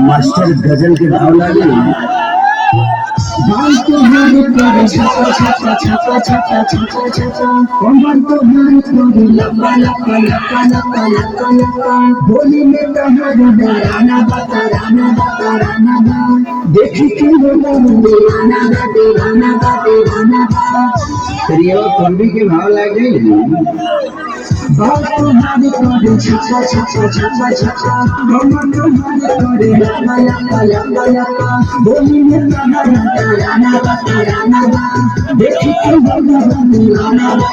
master गजल के भाव लागे छापा छापा छापा छापा छापा छापा कमर तो हाथ करे लपा लपा लपा लपा लपा लपा बोली में कहानी राना बता देखी के बोला राना बा तेरी और कुंडी के भाव लागे बात तुम्हारी करे छापा छापा छापा छापा कमर तुम्हारी करे लपा लपा लपा लपा बोली में कहानी राना बा देखी के बोला राना बा